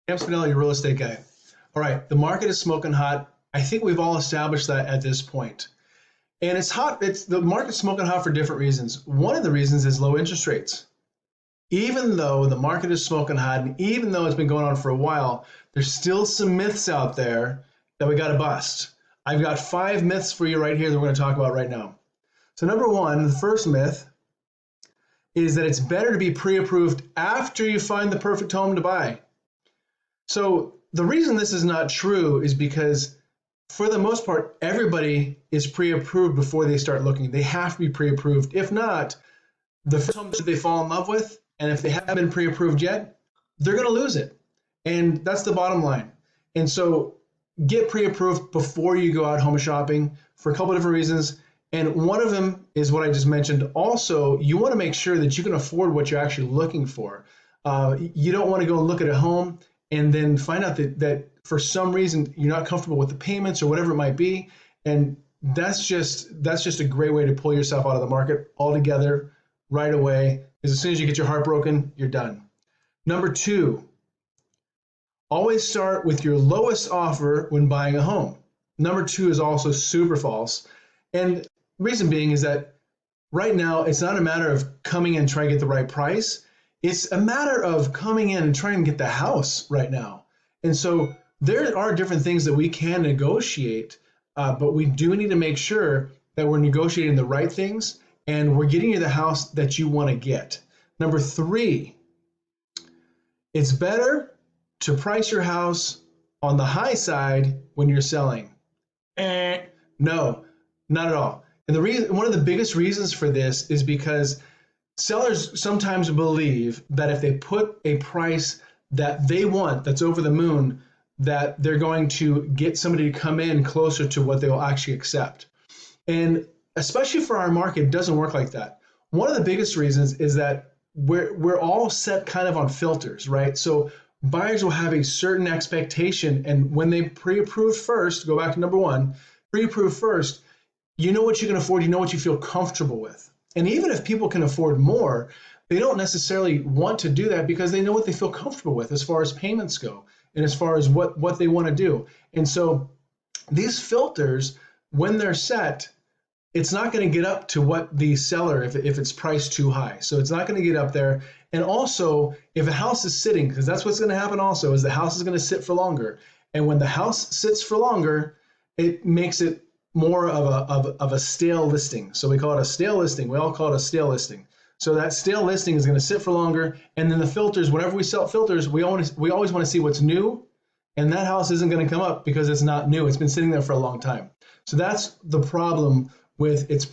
Cam Spinelli, your real estate guy. All right, the market is smoking hot. I think we've all established that at this point. And it's hot. The market's smoking hot for different reasons. One of the reasons is low interest rates. Even though the market is smoking hot, and even though it's been going on for a while, there's still some myths out there that we got to bust. I've got 5 myths for you right here that we're going to talk about right now. So number one, the first myth is that it's better to be pre-approved after you find the perfect home to buy. So the reason this is not true is because for the most part, everybody is pre-approved before they start looking. They have to be pre-approved. If not, the first home that they fall in love with, and if they haven't been pre-approved yet, they're going to lose it. And that's the bottom line. And so get pre-approved before you go out home shopping for a couple of different reasons. And one of them is what I just mentioned. Also, you want to make sure that you can afford what you're actually looking for. You don't want to go and look at a home and then find out that for some reason you're not comfortable with the payments or whatever it might be. And that's just a great way to pull yourself out of the market altogether right away. Because as soon as you get your heart broken, you're done. Number 2, always start with your lowest offer when buying a home. Number 2 is also super false. And reason being is that right now, it's not a matter of coming in and trying to get the right price. It's a matter of coming in and trying to get the house right now. And so there are different things that we can negotiate, but we do need to make sure that we're negotiating the right things and we're getting you the house that you want to get. Number 3, it's better to price your house on the high side when you're selling. No, not at all. And one of the biggest reasons for this is because sellers sometimes believe that if they put a price that they want that's over the moon, that they're going to get somebody to come in closer to what they will actually accept. And especially for our market, it doesn't work like that. One of the biggest reasons is that we're all set kind of on filters, right? So buyers will have a certain expectation, and when they pre-approve first, go back to number 1, pre-approve first, you know what you can afford, you know what you feel comfortable with. And even if people can afford more, they don't necessarily want to do that because they know what they feel comfortable with as far as payments go and as far as what they want to do. And so these filters, when they're set, it's not going to get up to what the seller, if it's priced too high. So it's not going to get up there. And also, if a house is sitting, because that's what's going to happen also, is the house is going to sit for longer. And when the house sits for longer, it makes it more of a stale listing. So we call it a stale listing. We all call it a stale listing. So that stale listing is going to sit for longer. And then the filters, whenever we sell filters, we always want to see what's new. And that house isn't going to come up because it's not new. It's been sitting there for a long time. So that's the problem with it's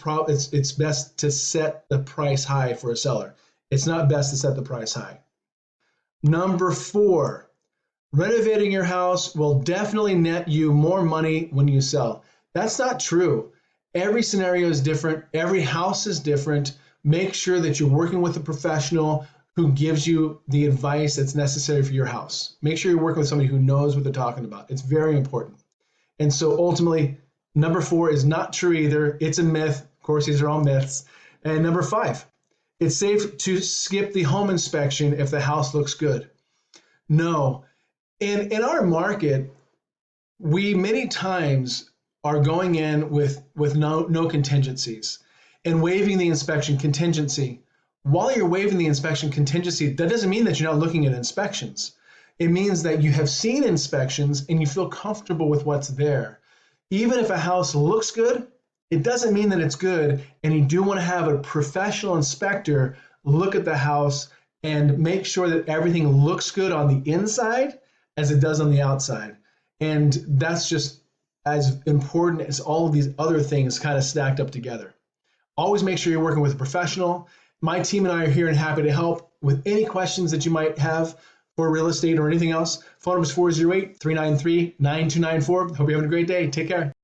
best to set the price high for a seller. It's not best to set the price high. Number 4, renovating your house will definitely net you more money when you sell. That's not true. Every scenario is different. Every house is different. Make sure that you're working with a professional who gives you the advice that's necessary for your house. Make sure you're working with somebody who knows what they're talking about. It's very important. And so ultimately, number 4 is not true either. It's a myth. Of course, these are all myths. And number 5, it's safe to skip the home inspection if the house looks good. No. In our market, we many times are going in with no contingencies and waiving the inspection contingency. While you're waiving the inspection contingency, that doesn't mean that you're not looking at inspections. It means that you have seen inspections and you feel comfortable with what's there. Even if a house looks good, it doesn't mean that it's good, and you do want to have a professional inspector look at the house and make sure that everything looks good on the inside as it does on the outside. And that's just as important as all of these other things kind of stacked up together. Always make sure you're working with a professional. My team and I are here and happy to help with any questions that you might have for real estate or anything else. Phone number is 408-393-9294. Hope you're having a great day. Take care.